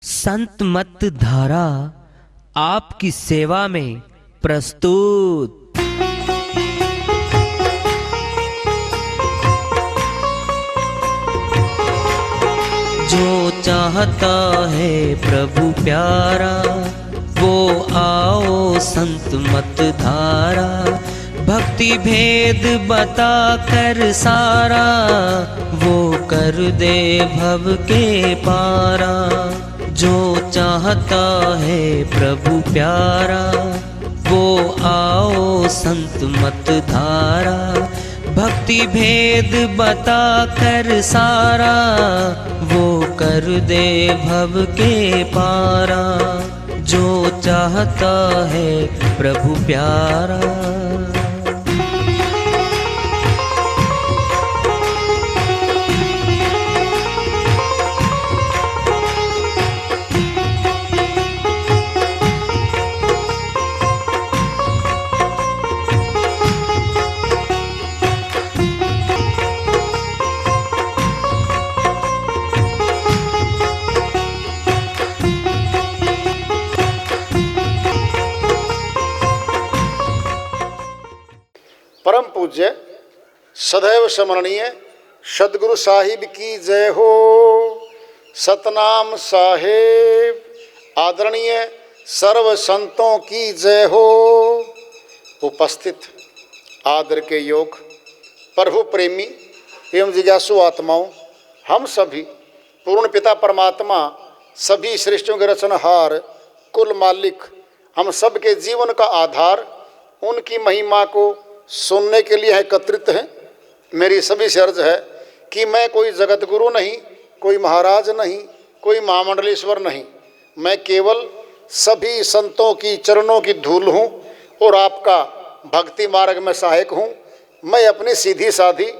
संत मत धारा आपकी सेवा में प्रस्तुत। जो चाहता है प्रभु प्यारा, वो आओ संत मत धारा। भक्ति भेद बता कर सारा, वो कर दे भव के पारा। जो चाहता है प्रभु प्यारा, वो आओ संत मत धारा। भक्ति भेद बता कर सारा, वो कर दे भव के पारा। जो चाहता है प्रभु प्यारा। परम पूज्य सदैव स्मरणीय सदगुरु साहिब की जय हो। सतनाम साहेब आदरणीय सर्व संतों की जय हो। उपस्थित आदर के योग प्रभु प्रेमी एवं जिज्ञासु आत्माओं, हम सभी पूर्ण पिता परमात्मा सभी सृष्टियों के रचनहार कुल मालिक, हम सब के जीवन का आधार, उनकी महिमा को सुनने के लिए एकत्रित हैं। मेरी सभी से अर्ज है कि मैं कोई जगत गुरु नहीं, कोई महाराज नहीं, कोई महामंडलेश्वर नहीं। मैं केवल सभी संतों की चरणों की धूल हूँ और आपका भक्ति मार्ग में सहायक हूँ। मैं अपनी सीधी साधी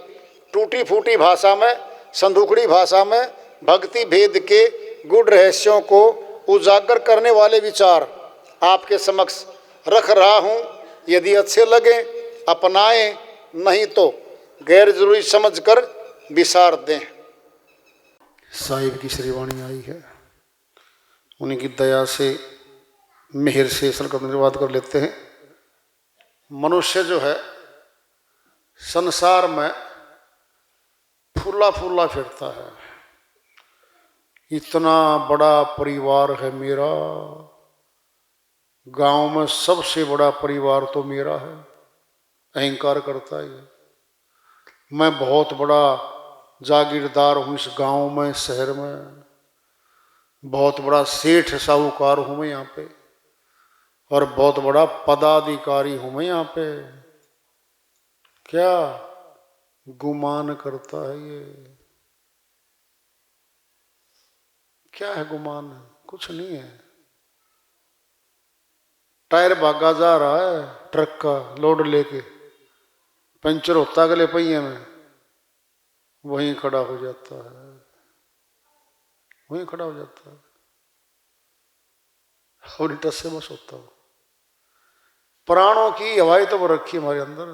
टूटी फूटी भाषा में, संदूकड़ी भाषा में भक्ति भेद के गुड़ रहस्यों को उजागर करने वाले विचार आपके समक्ष रख रहा हूँ। यदि अच्छे लगे अपनाएं, नहीं तो गैर जरूरी समझकर विसार दें। साहिब की श्रीवाणी आई है, उनकी दया से मेहर से सल का धन्यवाद कर लेते हैं। मनुष्य जो है संसार में फूला फूला फिरता है। इतना बड़ा परिवार है मेरा, गांव में सबसे बड़ा परिवार तो मेरा है। अहंकार करता है, मैं बहुत बड़ा जागीरदार हूँ इस गांव में, शहर में, बहुत बड़ा सेठ साहूकार हूँ मैं यहाँ पे, और बहुत बड़ा पदाधिकारी हूँ मैं यहाँ पे। क्या गुमान करता है ये? क्या है गुमान? कुछ नहीं है। टायर भागा जा रहा है ट्रक का लोड लेके, पंचर होता अगले पहिए में, वहीं खड़ा हो जाता है, वहीं खड़ा हो जाता है और टस से बस होता हो। प्राणों की हवाई तो वो रखी हमारे अंदर,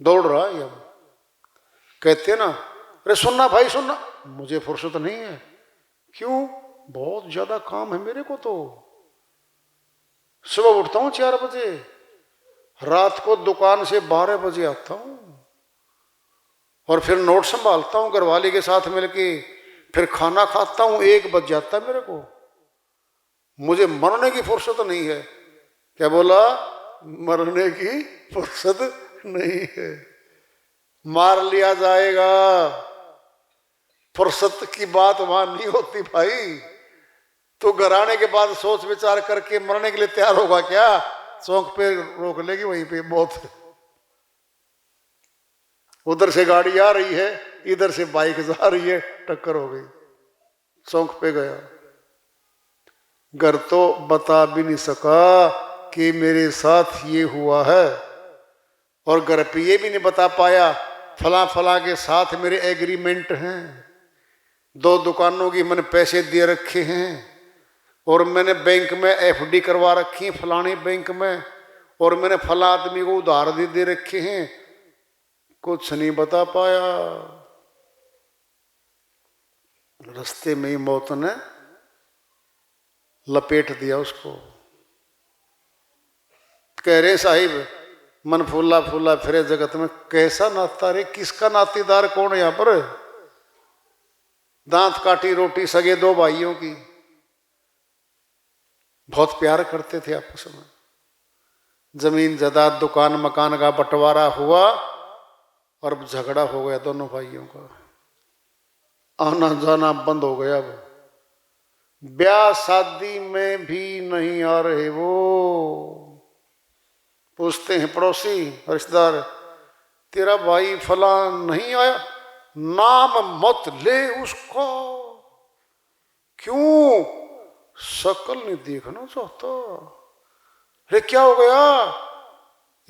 दौड़ रहा है। अब कहते ना, अरे सुनना भाई सुनना, मुझे फुर्सत नहीं है। क्यों? बहुत ज्यादा काम है मेरे को। तो सुबह उठता हूँ 4 बजे, रात को दुकान से 12 बजे आता हूँ, और फिर नोट संभालता हूँ घरवाली के साथ मिलके, फिर खाना खाता हूँ, 1 बज जाता है मेरे को। मुझे मरने की फुर्सत नहीं है। क्या बोला? मरने की फुर्सत नहीं है। मार लिया जाएगा। फुर्सत की बात वहां नहीं होती भाई। तो घर आने के बाद सोच विचार करके मरने के लिए तैयार होगा क्या? चौक पे रोक लेगी, वहीं पे बहुत। उधर से गाड़ी आ रही है, इधर से बाइक जा रही है, टक्कर हो गई, चौक पे गया। घर तो बता भी नहीं सका कि मेरे साथ ये हुआ है, और घर पे ये भी नहीं बता पाया फला फला के साथ मेरे एग्रीमेंट हैं, 2 दुकानों की मैंने पैसे दे रखे हैं, और मैंने बैंक में एफडी करवा रखी है फलाने बैंक में, और मैंने फला आदमी को उधार दे रखे हैं। कुछ नहीं बता पाया। रास्ते में ही मौत ने लपेट दिया उसको। कह रहे साहिब मन फूला फूला फिरे जगत में, कैसा नाता रे, किसका नातेदार कौन है यहां पर? दांत काटी रोटी सगे दो भाइयों की, बहुत प्यार करते थे आपस में। जमीन जायदाद दुकान मकान का बंटवारा हुआ और झगड़ा हो गया दोनों भाइयों का, आना जाना बंद हो गया। अब ब्याह शादी में भी नहीं आ रहे वो। पूछते हैं पड़ोसी रिश्तेदार, तेरा भाई फला नहीं आया? नाम मत ले उसका। क्यों? शक्ल नहीं देखना चाहता। अरे क्या हो गया?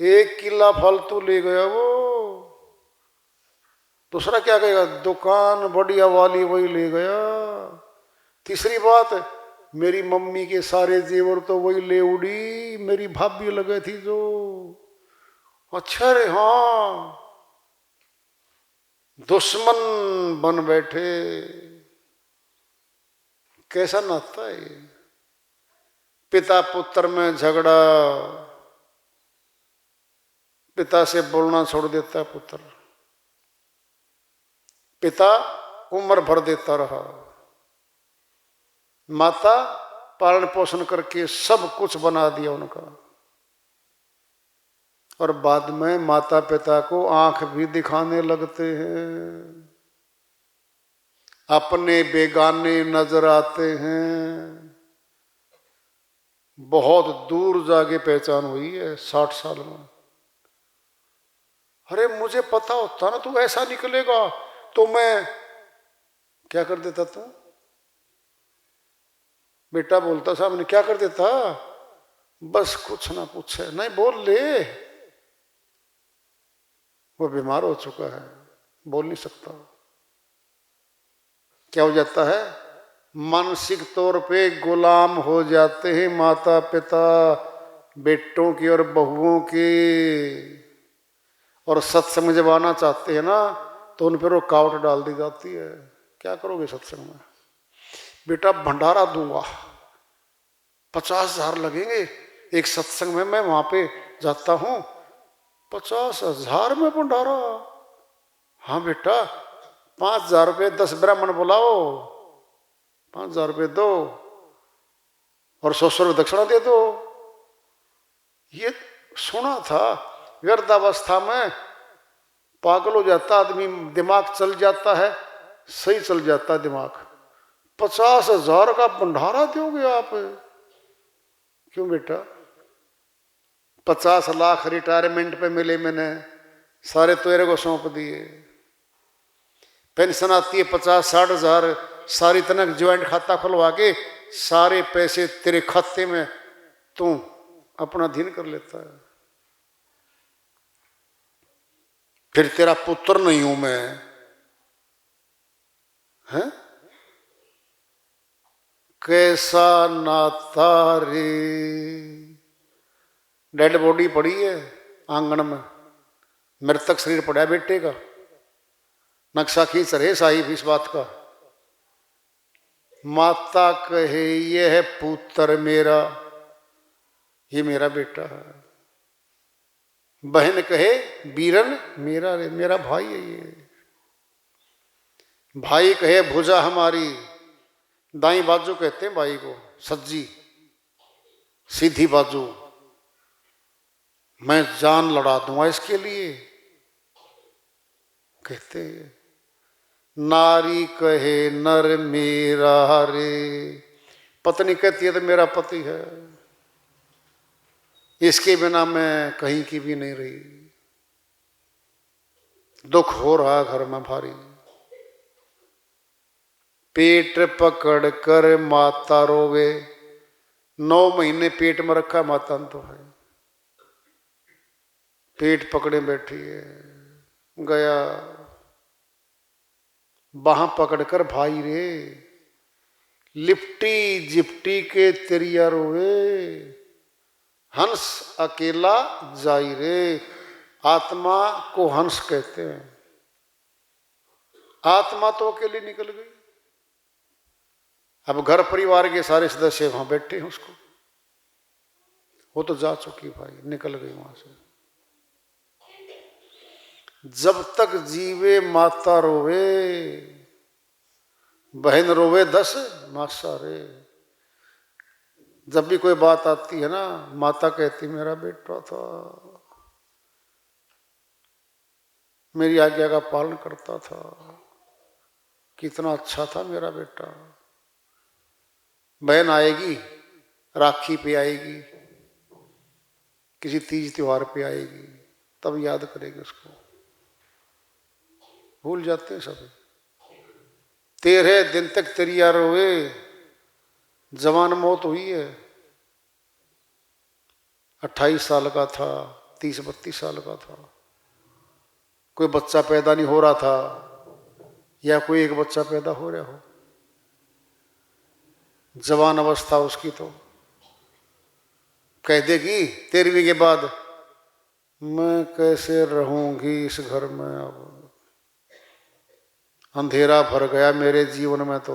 1 किला फालतू ले गया वो। दूसरा क्या कहेगा? दुकान बढ़िया वाली वही ले गया। तीसरी बात, मेरी मम्मी के सारे जेवर तो वही ले उड़ी, मेरी भाभी लगे थी जो। अच्छा रे, हाँ, दुश्मन बन बैठे। कैसा नाता है? पिता पुत्र में झगड़ा, पिता से बोलना छोड़ देता पुत्र, पिता उम्र भर देता रहा, माता पालन पोषण करके सब कुछ बना दिया उनका, और बाद में माता पिता को आंख भी दिखाने लगते हैं, अपने बेगाने नजर आते हैं। बहुत दूर जाके पहचान हुई है 60 साल में। अरे मुझे पता होता ना तू ऐसा निकलेगा तो मैं क्या कर देता तू? बेटा बोलता साहब ने, क्या कर देता? बस कुछ ना पूछे, नहीं बोल ले। वो बीमार हो चुका है, बोल नहीं सकता। क्या हो जाता है? मानसिक तौर पे गुलाम हो जाते हैं माता पिता बेटों की और बहुओं की। और सत्संग जब आना चाहते हैं ना तो उन पर रुकावट डाल दी जाती है। क्या करोगे सत्संग में? बेटा भंडारा दूंगा, 50,000 लगेंगे एक सत्संग में, मैं वहां पे जाता हूं। 50,000 में भंडारा? हाँ बेटा, 5,000 रुपये 10 ब्राह्मण बुलाओ, 5,000 रुपये दो और 100 रुपये दक्षिणा दे दो। ये सुना था। वृद्धावस्था में पागल हो जाता आदमी, दिमाग चल जाता है, सही चल जाता है दिमाग। 50,000 का भंडारा दोगे आप? क्यों बेटा? 50 लाख रिटायरमेंट पे मिले मैंने, सारे तेरे को सौंप दिए। पेंशन आती है 50-60 हजार, सारी तनक ज्वाइंट खाता खुलवा के सारे पैसे तेरे खाते में तू अपना अधीन कर लेता है। फिर तेरा पुत्र नहीं हूं मैं, है? कैसा नाता रे। डेड बॉडी पड़ी है आंगन में, मृतक शरीर पड़ा है बेटे का। नक्शा खींच रहे साहिब इस बात का। माता कहे ये है पुत्र मेरा, ये मेरा बेटा है। बहन कहे बीरन मेरा रे, मेरा भाई है ये। भाई कहे भुजा हमारी, दाई बाजू कहते हैं भाई को, सज्जी सीधी बाजू, मैं जान लड़ा दूंगा इसके लिए कहते हैं। नारी कहे नर मेरा रे, पत्नी कहती है तो मेरा पति है, इसके बिना मैं कहीं की भी नहीं रही। दुख हो रहा घर में भारी। पेट पकड़ कर माता रोवे, 9 महीने पेट में रखा माता ने तो है, पेट पकड़े बैठी है। गया बाह पकड़कर भाई रे, लिपटी जिपटी के तेरिया रोवे, हंस अकेला जाई रे। आत्मा को हंस कहते हैं। आत्मा तो अकेली निकल गई, अब घर परिवार के सारे सदस्य वहां बैठे हैं उसको, वो तो जा चुकी भाई, निकल गई वहां से। जब तक जीवे माता रोवे, बहन रोवे 10 मासा रे। जब भी कोई बात आती है ना, माता कहती मेरा बेटा था, मेरी आज्ञा का पालन करता था, कितना अच्छा था मेरा बेटा। बहन आएगी, राखी पे आएगी, किसी तीज त्योहार पे आएगी, तब याद करेगी उसको। भूल जाते हैं सब। 13 दिन तक तेरी यार रोए, जवान मौत हुई है। 28 साल का था, 30-32 साल का था, कोई बच्चा पैदा नहीं हो रहा था, या कोई एक बच्चा पैदा हो रहा हो। जवान अवस्था उसकी, तो कह देगी 13वीं के बाद, मैं कैसे रहूंगी इस घर में, अब अंधेरा भर गया मेरे जीवन में। तो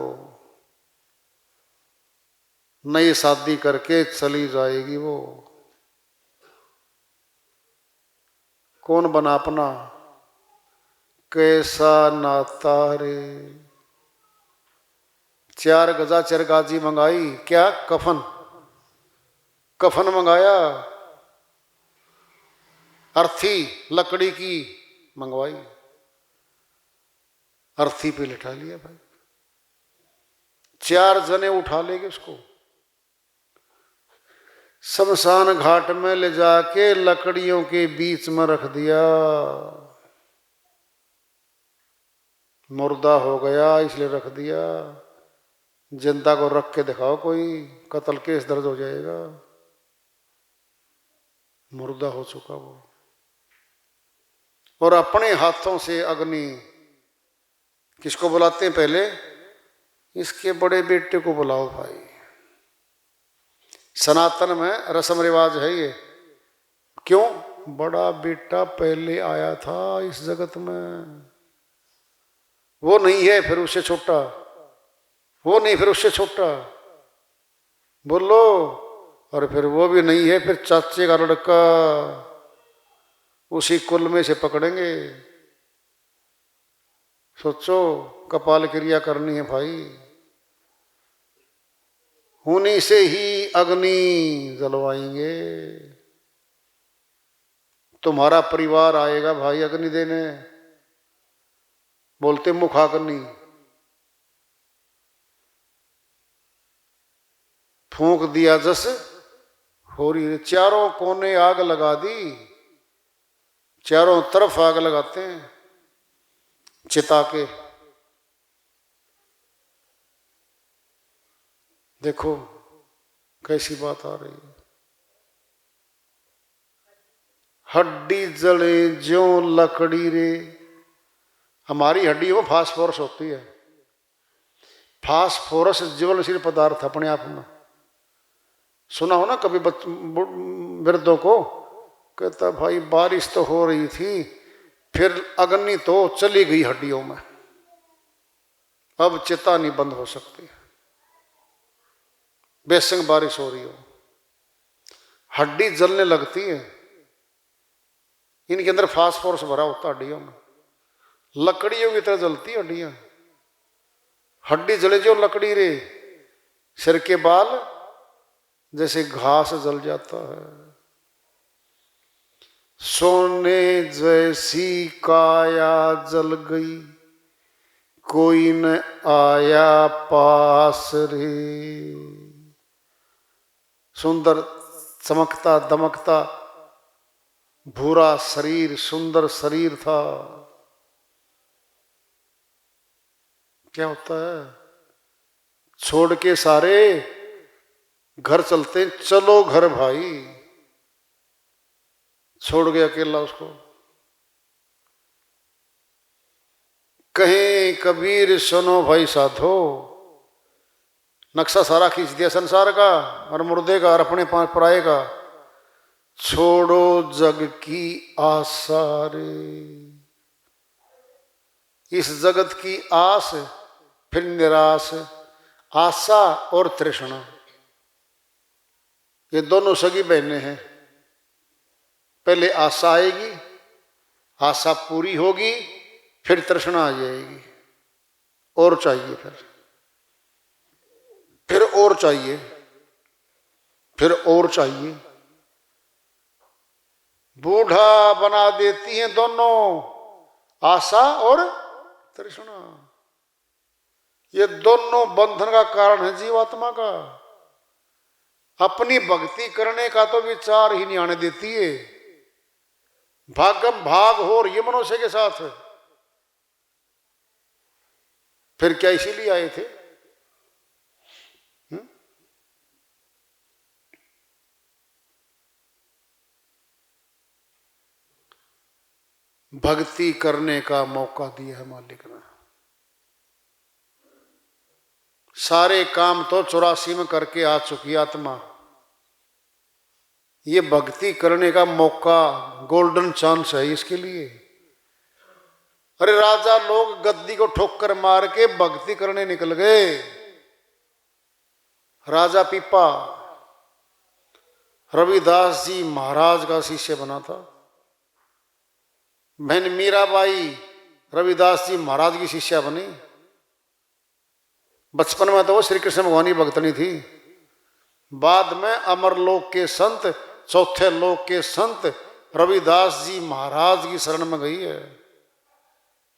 नई शादी करके चली जाएगी वो। कौन बना अपना, कैसा नाता रे। 4 गजा चरगाजी मंगाई, क्या कफन, कफन मंगाया, अर्थी लकड़ी की मंगवाई, अर्थी पे लिटा लिया भाई। 4 जने उठा लेंगे उसको, शमशान घाट में ले जाके लकड़ियों के बीच में रख दिया। मुर्दा हो गया इसलिए रख दिया, जनता को रख के दिखाओ, कोई कत्ल केस दर्ज हो जाएगा। मुर्दा हो चुका वो। और अपने हाथों से अग्नि, किसको बुलाते हैं पहले, इसके बड़े बेटे को बुलाओ भाई। सनातन में रस्म रिवाज है ये। क्यों, बड़ा बेटा पहले आया था इस जगत में, वो नहीं है फिर उससे छोटा, वो नहीं फिर उससे छोटा, बोलो, और फिर वो भी नहीं है फिर चाचे का लड़का, उसी कुल में से पकड़ेंगे। सोचो, कपाल क्रिया करनी है भाई, उन्हीं से ही अग्नि जलवाएंगे। तुम्हारा परिवार आएगा भाई अग्नि देने, बोलते मुखाग्नि। फूंक दिया जस हो रही, चारों कोने आग लगा दी, चारों तरफ आग लगाते हैं चिता के। देखो कैसी बात आ रही है। हड्डी जले ज्यो लकड़ी रे। हमारी हड्डी वो फास्फोरस होती है। फास्फोरस ज्वलनशील पदार्थ अपने आप में। सुना हो ना कभी वृद्धों को, कहता भाई बारिश तो हो रही थी, फिर अग्नि तो चली गई हड्डियों में, अब चिता नहीं बंद हो सकती, बेशक बारिश हो रही हो, हड्डी जलने लगती है। इनके अंदर फास्फोरस भरा होता हड्डियों में, लकड़ियों की तरह जलती है हड्डियां। हड्डी जले जो लकड़ी रे, सिर के बाल जैसे घास जल जाता है। सोने जैसी काया जल गई, कोई न आया पास रे। सुंदर चमकता दमकता भूरा शरीर, सुंदर शरीर था। क्या होता है, छोड़ के सारे घर चलते, चलो घर भाई, छोड़ गया अकेला उसको। कहीं कबीर सुनो भाई साधो, नक्शा सारा खींच दिया संसार का और मुर्दे का और अपने पराये का। छोड़ो जग की आशा रे, इस जगत की आस फिर निराश, आशा और तृष्णा, ये दोनों सगी बहनें हैं। पहले आशा आएगी, आशा पूरी होगी, फिर तृष्णा आ जाएगी, और चाहिए, फिर और चाहिए, फिर और चाहिए। बूढ़ा बना देती हैं दोनों, आशा और तृष्णा। ये दोनों बंधन का कारण है जीवात्मा का। अपनी भक्ति करने का तो विचार ही नहीं आने देती है। भागम भाग हो रही है मनुष्य के साथ। फिर क्या इसीलिए आए थे? भक्ति करने का मौका दिया है मालिक ने। सारे काम तो 84 में करके आ चुकी आत्मा। ये भक्ति करने का मौका, गोल्डन चांस है इसके लिए। अरे राजा लोग गद्दी को ठोकर मार के भक्ति करने निकल गए। राजा पीपा रविदास जी महाराज का शिष्य बना था। बहन मीराबाई रविदास जी महाराज की शिष्या बनी। बचपन में तो वो श्री कृष्ण भगवान की भक्तनी थी। बाद में अमरलोक के संत, चौथे लोक के संत रविदास जी महाराज की शरण में गई है।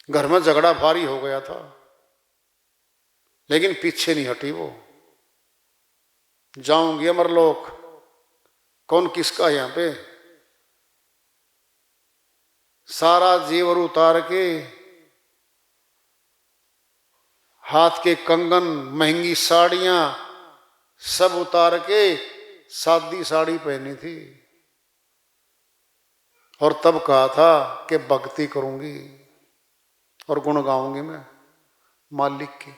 घर में झगड़ा भारी हो गया था, लेकिन पीछे नहीं हटी वो। जाऊंगी अमरलोक, कौन किसका है यहां पे। सारा जेवर उतार के, हाथ के कंगन, महंगी साड़ियां सब उतार के सादी साड़ी पहनी थी, और तब कहा था कि भक्ति करूंगी और गुण गाऊंगी मैं मालिक की।